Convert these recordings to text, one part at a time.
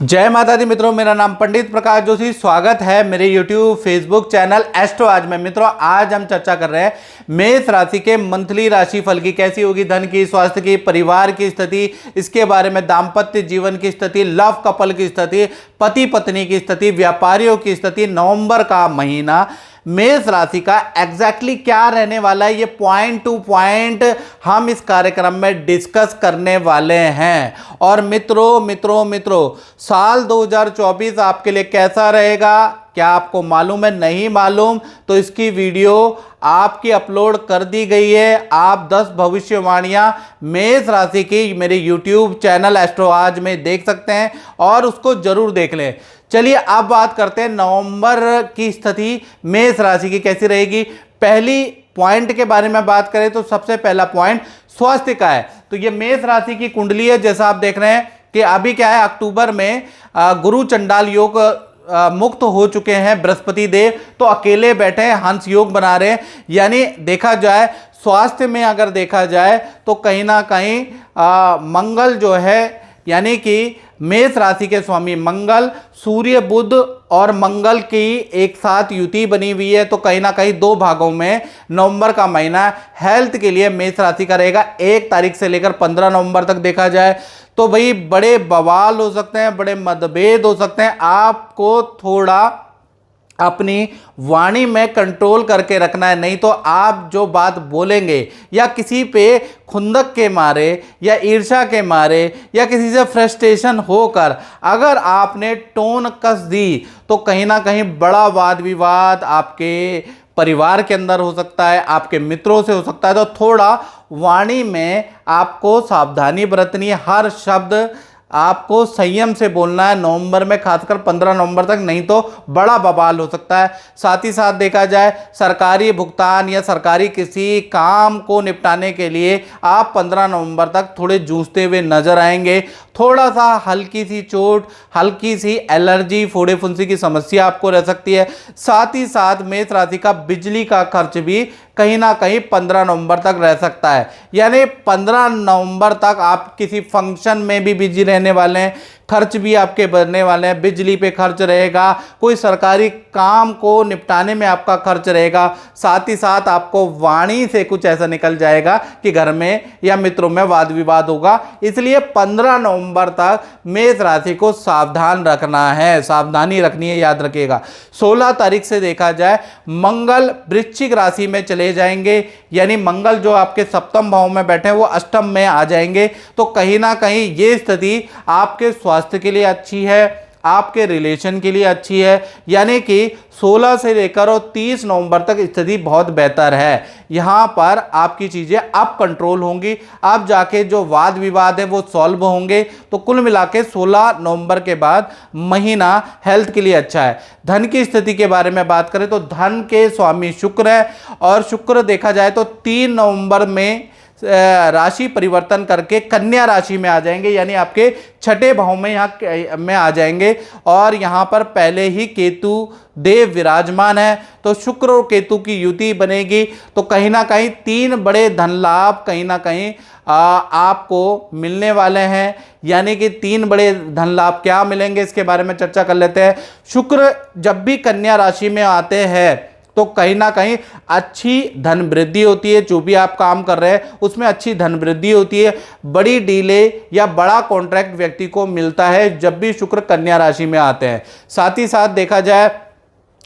जय माता दी मित्रों, मेरा नाम पंडित प्रकाश जोशी। स्वागत है मेरे YouTube फेसबुक चैनल एस्ट्रो आज में। मित्रों, आज हम चर्चा कर रहे हैं मेष राशि के मंथली राशि फल की। कैसी होगी धन की, स्वास्थ्य की, परिवार की स्थिति, इसके बारे में दाम्पत्य जीवन की स्थिति, लव कपल की स्थिति, पति पत्नी की स्थिति, व्यापारियों की स्थिति। नवंबर का महीना मेष राशि का एग्जैक्टली क्या रहने वाला है, ये पॉइंट टू पॉइंट हम इस कार्यक्रम में डिस्कस करने वाले हैं। और मित्रों साल 2024 आपके लिए कैसा रहेगा, क्या आपको मालूम है? नहीं मालूम तो इसकी वीडियो आपकी अपलोड कर दी गई है। आप 10 भविष्यवाणियां मेष राशि की मेरे YouTube चैनल एस्ट्रो आज में देख सकते हैं और उसको जरूर देख लें। चलिए अब बात करते हैं नवंबर की स्थिति मेष राशि की कैसी रहेगी। पहली पॉइंट के बारे में बात करें तो सबसे पहला पॉइंट स्वास्थ्य का है। तो ये मेष राशि की कुंडली है, जैसा आप देख रहे हैं कि अभी क्या है, अक्टूबर में गुरु चंडाल योग मुक्त हो चुके हैं बृहस्पति देव, तो अकेले बैठे हैं, हंस योग बना रहे हैं। यानी देखा जाए स्वास्थ्य में अगर देखा जाए तो कहीं ना कहीं मंगल जो है, यानी कि मेष राशि के स्वामी मंगल, सूर्य बुध और मंगल की एक साथ युति बनी हुई है। तो कहीं ना कहीं दो भागों में नवंबर का महीना हेल्थ के लिए मेष राशि का रहेगा। 1 तारीख से लेकर 15 नवंबर तक देखा जाए तो भाई बड़े बवाल हो सकते हैं, बड़े मतभेद हो सकते हैं। आपको थोड़ा अपनी वाणी में कंट्रोल करके रखना है, नहीं तो आप जो बात बोलेंगे या किसी पे खुंदक के मारे या ईर्ष्या के मारे या किसी से फ्रस्ट्रेशन होकर अगर आपने टोन कस दी तो कहीं ना कहीं बड़ा वाद विवाद आपके परिवार के अंदर हो सकता है, आपके मित्रों से हो सकता है। तो थोड़ा वाणी में आपको सावधानी बरतनी है, हर शब्द आपको संयम से बोलना है नवंबर में, खासकर 15 नवंबर तक, नहीं तो बड़ा बवाल हो सकता है। साथ ही साथ देखा जाए सरकारी भुगतान या सरकारी किसी काम को निपटाने के लिए आप 15 नवंबर तक थोड़े जूझते हुए नजर आएंगे। थोड़ा सा हल्की सी चोट, हल्की सी एलर्जी, फोड़े फुंसी की समस्या आपको रह सकती है। साथ ही साथ मेष राशि का बिजली का खर्च भी कहीं ना कहीं 15 नवंबर तक रह सकता है। यानी 15 नवंबर तक आप किसी फंक्शन में भी बिजी रहने वाले हैं, खर्च भी आपके बढ़ने वाले हैं, बिजली पे खर्च रहेगा, कोई सरकारी काम को निपटाने में आपका खर्च रहेगा। साथ ही साथ आपको वाणी से कुछ ऐसा निकल जाएगा कि घर में या मित्रों में वाद विवाद होगा। इसलिए 15 नवंबर तक मेष राशि को सावधान रखना है, सावधानी रखनी है, याद रखिएगा। 16 तारीख से देखा जाए मंगल वृश्चिक राशि में चले जाएंगे, यानी मंगल जो आपके सप्तम भाव में बैठे हैं वो अष्टम में आ जाएंगे। तो कहीं ना कहीं ये स्थिति आपके स्वास्थ्य के लिए अच्छी है, आपके रिलेशन के लिए अच्छी है। यानी कि 16 से लेकर और 30 नवंबर तक स्थिति बहुत बेहतर है। यहाँ पर आपकी चीज़ें अब कंट्रोल होंगी, अब जाके जो वाद विवाद है वो सॉल्व होंगे। तो कुल मिला के 16 नवंबर के बाद महीना हेल्थ के लिए अच्छा है। धन की स्थिति के बारे में बात करें तो धन के स्वामी शुक्र है और शुक्र देखा जाए तो 3 नवंबर में राशि परिवर्तन करके कन्या राशि में आ जाएंगे, यानी आपके 6ठे भाव में यहाँ में आ जाएंगे। और यहाँ पर पहले ही केतु देव विराजमान है, तो शुक्र और केतु की युति बनेगी। तो कहीं ना कहीं 3 बड़े धन लाभ कहीं ना कहीं आपको मिलने वाले हैं। यानी कि 3 बड़े धन लाभ क्या मिलेंगे, इसके बारे में चर्चा कर लेते हैं। शुक्र जब भी कन्या राशि में आते हैं तो कहीं ना कहीं अच्छी धन वृद्धि होती है। जो भी आप काम कर रहे हैं उसमें अच्छी धन वृद्धि होती है। बड़ी डीले या बड़ा कॉन्ट्रैक्ट व्यक्ति को मिलता है जब भी शुक्र कन्या राशि में आते हैं। साथ ही साथ देखा जाए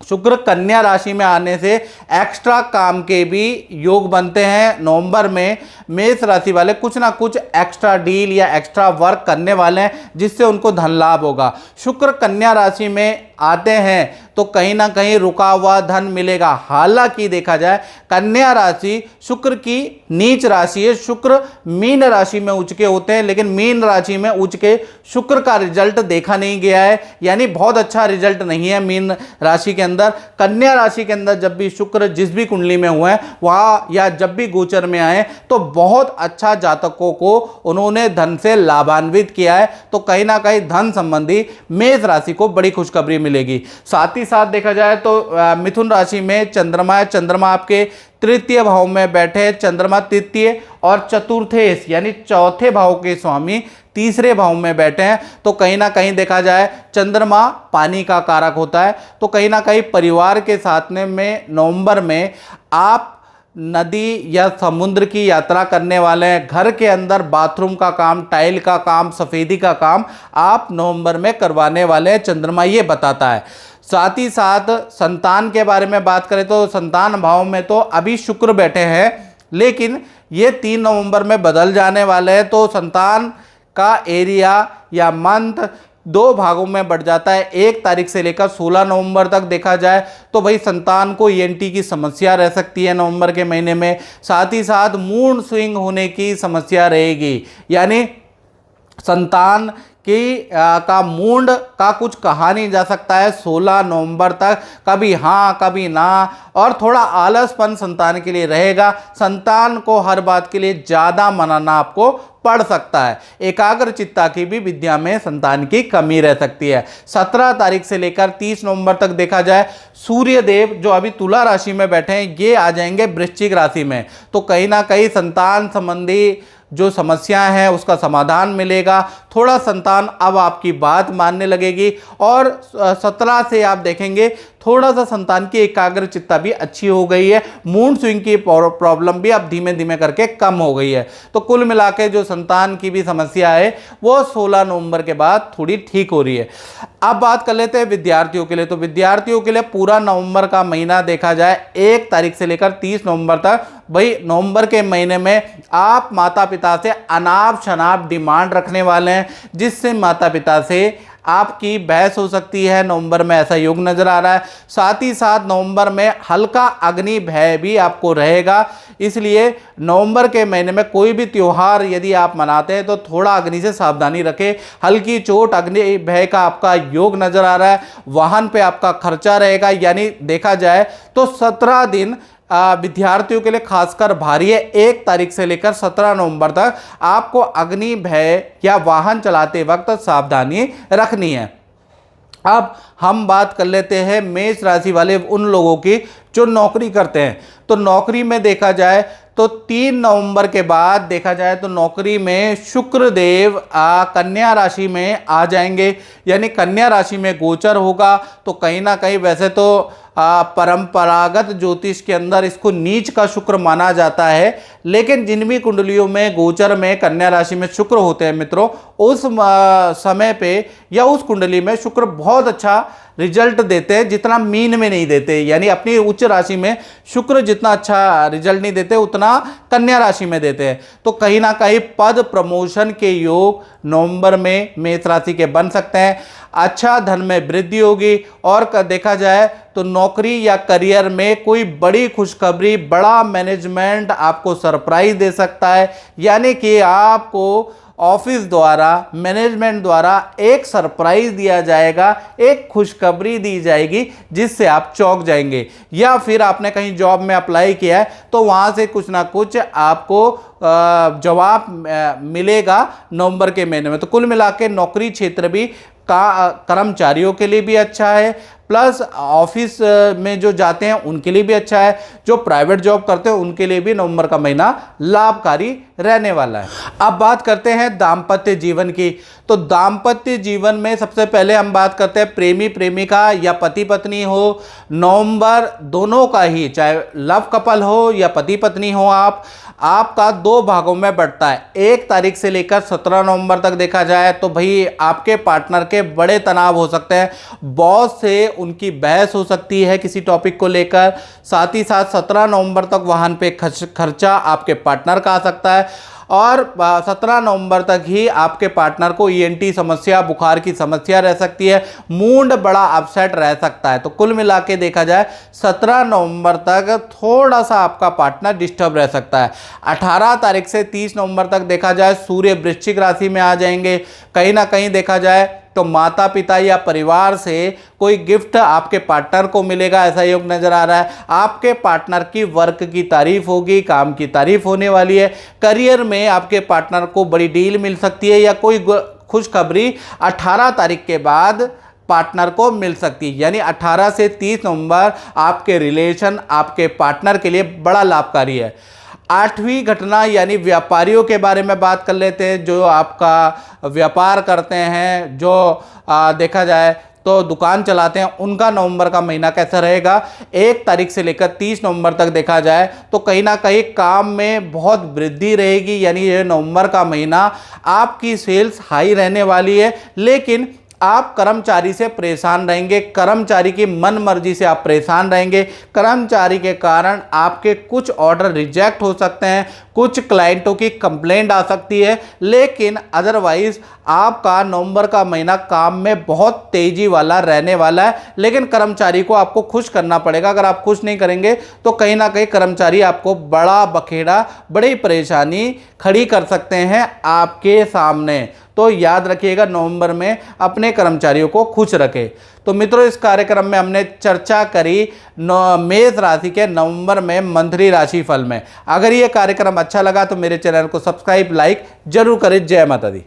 शुक्र कन्या राशि में आने से एक्स्ट्रा काम के भी योग बनते हैं। नवंबर में मेष राशि वाले कुछ ना कुछ एक्स्ट्रा डील या एक्स्ट्रा वर्क करने वाले हैं जिससे उनको धन लाभ होगा। शुक्र कन्या राशि में आते हैं तो कहीं ना कहीं रुका हुआ धन मिलेगा। हालांकि देखा जाए कन्या राशि शुक्र की नीच राशि है, शुक्र मीन राशि में उच्च के होते हैं, लेकिन मीन राशि में उच्च के शुक्र का रिजल्ट देखा नहीं गया है, यानी बहुत अच्छा रिजल्ट नहीं है मीन राशि के अंदर। कन्या राशि के अंदर जब भी शुक्र जिस भी कुंडली में हुए हैं वहाँ या जब भी गोचर में आए तो बहुत अच्छा जातकों को उन्होंने धन से लाभान्वित किया है। तो कहीं ना कहीं धन संबंधी मेष राशि को बड़ी खुशखबरी मिलेगी। साथ ही साथ देखा जाए तो मिथुन राशि में चंद्रमा है, चंद्रमा आपके तृतीय भाव में बैठे चंद्रमा तृतीय और चतुर्थेश यानी चौथे भाव के स्वामी तीसरे भाव में बैठे हैं, तो कहीं ना कहीं देखा जाए चंद्रमा पानी का कारक होता है। तो कहीं ना कहीं परिवार के साथ में नवंबर में आप नदी या समुद्र की यात्रा करने वाले हैं। घर के अंदर बाथरूम का काम, टाइल का काम, सफ़ेदी का काम आप नवंबर में करवाने वाले हैं, चंद्रमा ये बताता है। साथ ही साथ संतान के बारे में बात करें तो संतान भाव में तो अभी शुक्र बैठे हैं, लेकिन ये 3 नवंबर में बदल जाने वाले हैं। तो संतान का एरिया या मंथ 2 भागों में बढ़ जाता है। 1 तारीख से लेकर 16 नवंबर तक देखा जाए तो भाई संतान को ईएनटी की समस्या रह सकती है नवंबर के महीने में। साथ ही साथ मूड स्विंग होने की समस्या रहेगी, यानी संतान का मूड का कुछ कहा नहीं जा सकता है 16 नवंबर तक, कभी हाँ कभी ना, और थोड़ा आलसपन संतान के लिए रहेगा। संतान को हर बात के लिए ज़्यादा मनाना आपको पड़ सकता है। एकाग्र चित्ता की भी विद्या में संतान की कमी रह सकती है। 17 तारीख से लेकर 30 नवंबर तक देखा जाए सूर्य देव जो अभी तुला राशि में बैठे हैं ये आ जाएंगे वृश्चिक राशि में। तो कहीं ना कहीं संतान संबंधी जो समस्याएं हैं उसका समाधान मिलेगा। थोड़ा संतान अब आपकी बात मानने लगेगी, और 17 से आप देखेंगे थोड़ा सा संतान की एकाग्र चित्ता भी अच्छी हो गई है। मूड स्विंग की प्रॉब्लम भी अब धीमे धीमे करके कम हो गई है। तो कुल मिला के जो संतान की भी समस्या है वो 16 नवंबर के बाद थोड़ी ठीक हो रही है। अब बात कर लेते हैं विद्यार्थियों के लिए। तो विद्यार्थियों के लिए पूरा नवंबर का महीना देखा जाए 1 तारीख से लेकर 30 नवंबर तक, भाई नवंबर के महीने में आप माता पिता से अनाप शनाप डिमांड रखने वाले हैं, जिससे माता पिता से आपकी बहस हो सकती है। नवंबर में ऐसा योग नजर आ रहा है। साथ ही साथ नवंबर में हल्का अग्नि भय भी आपको रहेगा, इसलिए नवंबर के महीने में कोई भी त्यौहार यदि आप मनाते हैं तो थोड़ा अग्नि से सावधानी रखें। हल्की चोट, अग्नि भय का आपका योग नजर आ रहा है। वाहन पे आपका खर्चा रहेगा, यानी देखा जाए तो 17 दिन विद्यार्थियों के लिए खासकर भारी है। 1 तारीख से लेकर 17 नवंबर तक आपको अग्नि भय या वाहन चलाते वक्त सावधानी रखनी है। अब हम बात कर लेते हैं मेष राशि वाले उन लोगों की जो नौकरी करते हैं। तो नौकरी में देखा जाए तो 3 नवंबर के बाद देखा जाए तो नौकरी में शुक्र देव कन्या राशि में आ जाएंगे, यानी कन्या राशि में गोचर होगा। तो कहीं ना कहीं वैसे तो परंपरागत ज्योतिष के अंदर इसको नीच का शुक्र माना जाता है, लेकिन जिन भी कुंडलियों में गोचर में कन्या राशि में शुक्र होते हैं मित्रों, उस समय पे या उस कुंडली में शुक्र बहुत अच्छा रिजल्ट देते हैं, जितना मीन में नहीं देते। यानी अपनी उच्च राशि में शुक्र जितना अच्छा रिजल्ट नहीं देते उतना कन्या राशि में देते हैं। तो कहीं ना कहीं पद प्रमोशन के योग नवंबर में मेष राशि के बन सकते हैं। अच्छा धन में वृद्धि होगी, और देखा जाए तो नौकरी या करियर में कोई बड़ी खुशखबरी, बड़ा मैनेजमेंट आपको सरप्राइज दे सकता है, यानी कि आपको ऑफिस द्वारा, मैनेजमेंट द्वारा एक सरप्राइज दिया जाएगा, एक खुशखबरी दी जाएगी जिससे आप चौंक जाएंगे। या फिर आपने कहीं जॉब में अप्लाई किया है तो वहाँ से कुछ ना कुछ आपको जवाब मिलेगा नवंबर के महीने में। तो कुल मिला के नौकरी क्षेत्र भी कर्मचारियों के लिए भी अच्छा है, प्लस ऑफिस में जो जाते हैं उनके लिए भी अच्छा है, जो प्राइवेट जॉब करते हैं उनके लिए भी नवंबर का महीना लाभकारी रहने वाला है। अब बात करते हैं दाम्पत्य जीवन की। तो दाम्पत्य जीवन में सबसे पहले हम बात करते हैं प्रेमी प्रेमिका या पति पत्नी हो, नवंबर दोनों का ही, चाहे लव कपल हो या पति पत्नी हो, आपका 2 भागों में बढ़ता है। 1 तारीख से लेकर 17 नवंबर तक देखा जाए तो भाई आपके पार्टनर के बड़े तनाव हो सकते हैं, बॉस से उनकी बहस हो सकती है किसी टॉपिक को लेकर। साथ ही साथ 17 नवंबर तक वाहन पे खर्चा आपके पार्टनर का आ सकता है, और 17 नवंबर तक ही आपके पार्टनर को ईएनटी समस्या, बुखार की समस्या रह सकती है, मूड बड़ा अपसेट रह सकता है। तो कुल मिला के देखा जाए 17 नवंबर तक थोड़ा सा आपका पार्टनर डिस्टर्ब रह सकता है। 18 तारीख से 30 नवंबर तक देखा जाए सूर्य वृश्चिक राशि में आ जाएंगे। कहीं ना कहीं देखा जाए तो माता पिता या परिवार से कोई गिफ्ट आपके पार्टनर को मिलेगा, ऐसा योग नजर आ रहा है। आपके पार्टनर की वर्क की तारीफ होगी, काम की तारीफ होने वाली है। करियर में आपके पार्टनर को बड़ी डील मिल सकती है, या कोई खुशखबरी 18 तारीख के बाद पार्टनर को मिल सकती है। यानी 18 से 30 नवंबर आपके रिलेशन, आपके पार्टनर के लिए बड़ा लाभकारी है। 8वीं घटना यानी व्यापारियों के बारे में बात कर लेते हैं। जो आपका व्यापार करते हैं, जो देखा जाए तो दुकान चलाते हैं, उनका नवंबर का महीना कैसा रहेगा। 1 तारीख से लेकर 30 नवंबर तक देखा जाए तो कहीं ना कहीं काम में बहुत वृद्धि रहेगी। यानी ये नवंबर का महीना आपकी सेल्स हाई रहने वाली है, लेकिन आप कर्मचारी से परेशान रहेंगे, कर्मचारी की मन मर्जी से आप परेशान रहेंगे। कर्मचारी के कारण आपके कुछ ऑर्डर रिजेक्ट हो सकते हैं, कुछ क्लाइंटों की कंप्लेंट आ सकती है, लेकिन अदरवाइज आपका नवंबर का महीना काम में बहुत तेजी वाला रहने वाला है। लेकिन कर्मचारी को आपको खुश करना पड़ेगा। अगर आप खुश नहीं करेंगे तो कहीं ना कहीं कर्मचारी आपको बड़ा बखेड़ा, बड़ी परेशानी खड़ी कर सकते हैं आपके सामने। तो याद रखिएगा, नवंबर में अपने कर्मचारियों को खुश रखें। तो मित्रों, इस कार्यक्रम में हमने चर्चा करी मेष राशि के नवंबर में मंथली राशिफल में। अगर ये कार्यक्रम अच्छा लगा तो मेरे चैनल को सब्सक्राइब, लाइक जरूर करें। जय माता दी।